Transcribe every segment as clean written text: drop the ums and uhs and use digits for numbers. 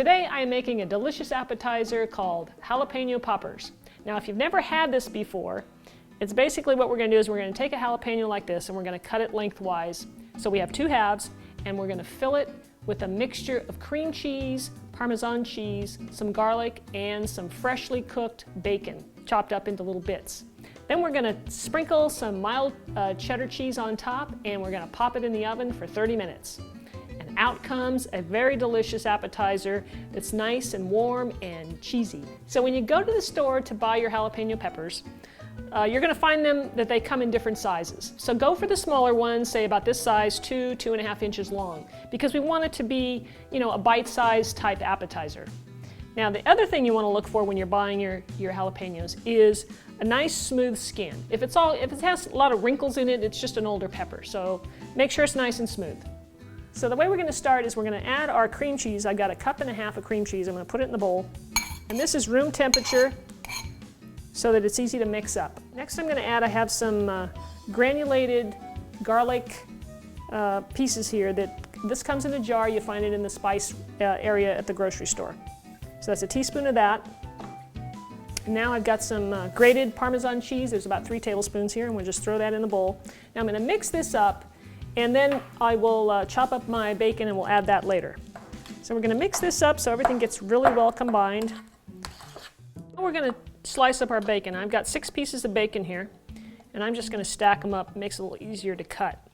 Today I am making a delicious appetizer called jalapeno poppers. Now if you've never had this before, it's basically what we're going to do is we're going to take a jalapeno like this and we're going to cut it lengthwise. So we have two halves and we're going to fill it with a mixture of cream cheese, Parmesan cheese, some garlic, and some freshly cooked bacon chopped up into little bits. Then we're going to sprinkle some mild cheddar cheese on top and we're going to pop it in the oven for 30 minutes. And out comes a very delicious appetizer that's nice and warm and cheesy. So when you go to the store to buy your jalapeno peppers, you're going to find them that they come in different sizes. So go for the smaller ones, say about this size, 2.5 inches long, because we want it to be, a bite-sized type appetizer. Now the other thing you want to look for when you're buying your jalapenos is a nice smooth skin. If it has a lot of wrinkles in it, it's just an older pepper. So make sure it's nice and smooth. So the way we're going to start is we're going to add our cream cheese. I've got 1.5 cups of cream cheese. I'm going to put it in the bowl. And this is room temperature so that it's easy to mix up. Next I'm going to add, I have some granulated garlic pieces here. This comes in a jar. You find it in the spice area at the grocery store. So that's a teaspoon of that. And now I've got some grated Parmesan cheese. There's about 3 tablespoons here, and we'll just throw that in the bowl. Now I'm going to mix this up, and then I will chop up my bacon and we'll add that later. So we're going to mix this up so everything gets really well combined. Now we're going to slice up our bacon. I've got 6 pieces of bacon here, and I'm just going to stack them up. It makes it a little easier to cut.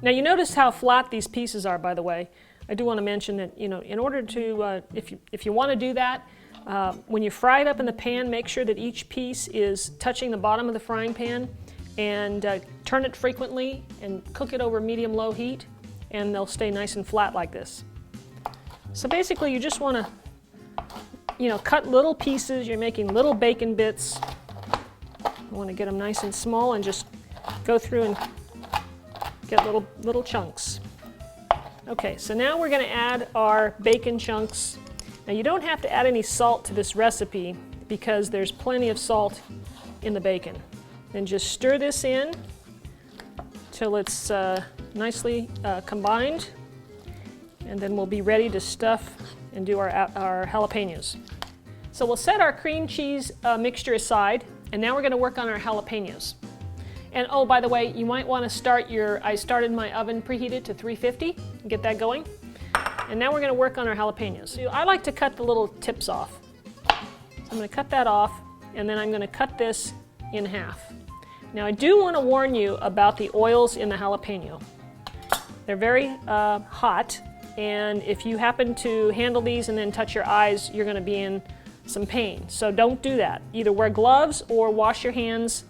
Now you notice how flat these pieces are, by the way. I do want to mention that, in order to, if you want to do that, when you fry it up in the pan, make sure that each piece is touching the bottom of the frying pan, and turn it frequently and cook it over medium-low heat, and they'll stay nice and flat like this. So basically you just want to, cut little pieces. You're making little bacon bits. You want to get them nice and small and just go through and get little chunks. Okay, so now we're going to add our bacon chunks. Now you don't have to add any salt to this recipe because there's plenty of salt in the bacon. Then just stir this in till it's nicely combined, and then we'll be ready to stuff and do our jalapenos. So we'll set our cream cheese mixture aside, and now we're going to work on our jalapenos. And oh, by the way, you might want to start I started my oven preheated to 350, get that going. And now we're going to work on our jalapenos. So I like to cut the little tips off. So I'm going to cut that off, and then I'm going to cut this in half. Now I do want to warn you about the oils in the jalapeno. They're very hot, and if you happen to handle these and then touch your eyes, you're going to be in some pain. So don't do that. Either wear gloves or wash your hands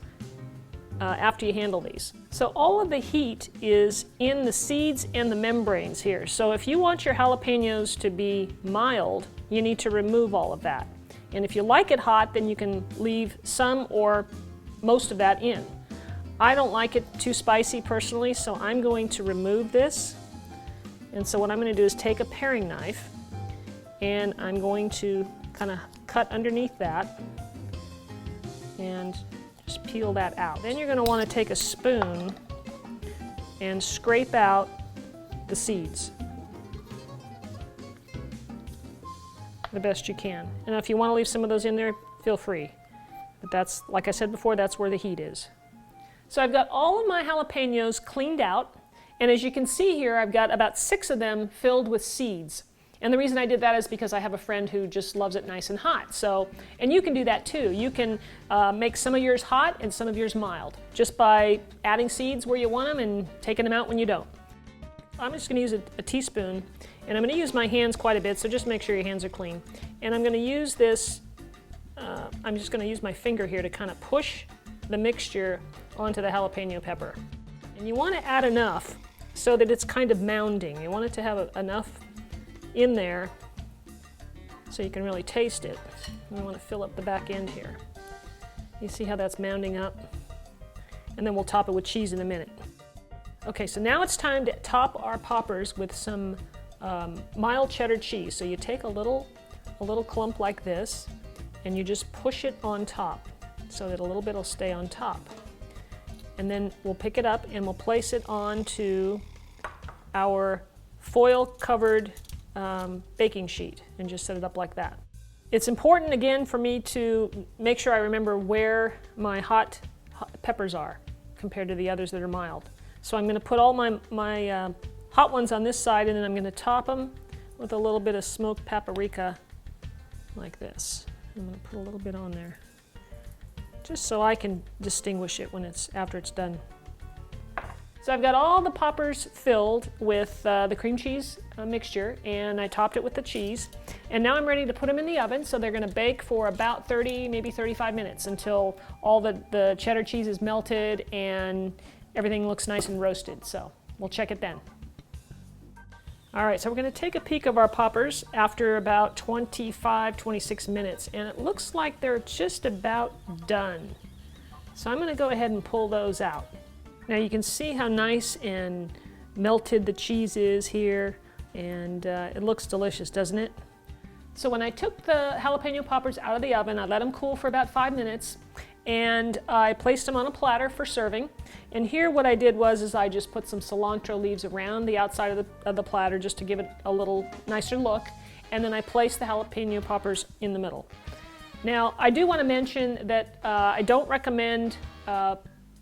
after you handle these. So all of the heat is in the seeds and the membranes here. So if you want your jalapenos to be mild, you need to remove all of that. And if you like it hot, then you can leave some or most of that in. I don't like it too spicy personally, so I'm going to remove this. And so what I'm going to do is take a paring knife, and I'm going to kind of cut underneath that and just peel that out. Then you're going to want to take a spoon and scrape out the seeds the best you can. And if you want to leave some of those in there, feel free. But that's, like I said before, that's where the heat is. So I've got all of my jalapenos cleaned out, and as you can see here, I've got about 6 of them filled with seeds. And the reason I did that is because I have a friend who just loves it nice and hot. So, and you can do that too. You can make some of yours hot and some of yours mild, just by adding seeds where you want them and taking them out when you don't. I'm just going to use a teaspoon, and I'm going to use my hands quite a bit, so just make sure your hands are clean. And I'm going to use this, I'm just going to use my finger here to kind of push the mixture onto the jalapeno pepper. And you want to add enough so that it's kind of mounding. You want it to have enough in there so you can really taste it. And you want to fill up the back end here. You see how that's mounding up? And then we'll top it with cheese in a minute. Okay, so now it's time to top our poppers with some mild cheddar cheese. So you take a little clump like this, and you just push it on top so that a little bit will stay on top. And then we'll pick it up and we'll place it onto our foil-covered baking sheet and just set it up like that. It's important again for me to make sure I remember where my hot peppers are compared to the others that are mild. So I'm going to put all my hot ones on this side, and then I'm going to top them with a little bit of smoked paprika like this. I'm going to put a little bit on there, just so I can distinguish it when after it's done. So I've got all the poppers filled with the cream cheese mixture, and I topped it with the cheese. And now I'm ready to put them in the oven, so they're going to bake for about 30, maybe 35 minutes until all the cheddar cheese is melted and everything looks nice and roasted. So we'll check it then. All right, so we're going to take a peek of our poppers after about 25, 26 minutes, and it looks like they're just about done. So I'm going to go ahead and pull those out. Now you can see how nice and melted the cheese is here, and it looks delicious, doesn't it? So when I took the jalapeno poppers out of the oven, I let them cool for about 5 minutes, and I placed them on a platter for serving. And here what I did was I just put some cilantro leaves around the outside of the platter just to give it a little nicer look, and then I placed the jalapeno poppers in the middle. Now I do want to mention that I don't recommend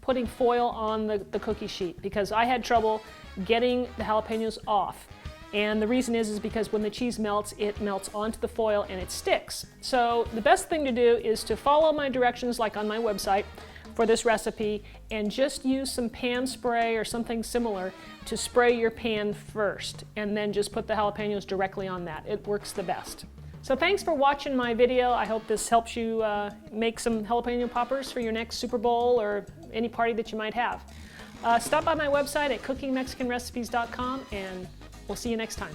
putting foil on the cookie sheet, because I had trouble getting the jalapenos off. And the reason is because when the cheese melts, it melts onto the foil and it sticks. So the best thing to do is to follow my directions like on my website for this recipe, and just use some pan spray or something similar to spray your pan first, and then just put the jalapenos directly on that. It works the best. So thanks for watching my video. I hope this helps you make some jalapeno poppers for your next Super Bowl or any party that you might have. Stop by my website at cookingmexicanrecipes.com, and we'll see you next time.